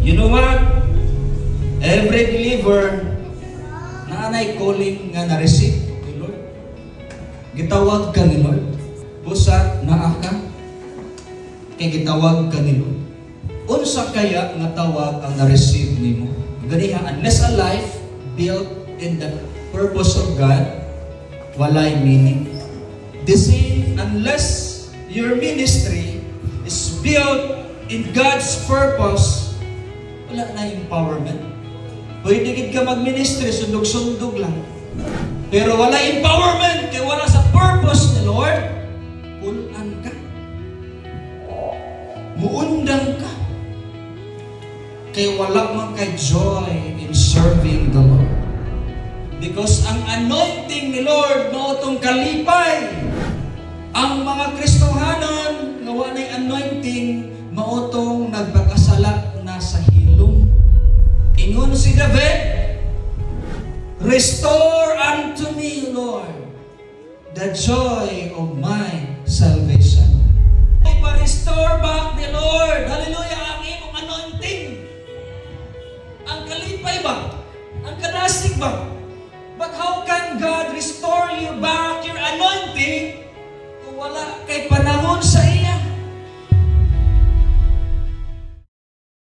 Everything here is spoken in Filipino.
You know what? Every believer na anay calling nga na-receive ni Lord. Gitawag ka ni Lord. Busa naa ka. Kay gitawag ka ni Lord. Unsa kaya nga tawag ang na-receive nimo? Ganiha, unless a life built in the purpose of God, walay meaning. The same, unless your ministry is built in God's purpose, wala na empowerment. Pwede gid ka mag-ministry, sundog-sundog lang. Pero wala empowerment, kaya wala sa purpose ni Lord, pulan ka. Muundang ka. Kaya wala man kay joy in serving the Lord. Because ang anointing ni Lord mautong kalipay. Ang mga Kristohanon nga walay anointing mautong nagpakasala na sa hilom. Ingon si David, "Restore unto me, Lord, the joy of my salvation."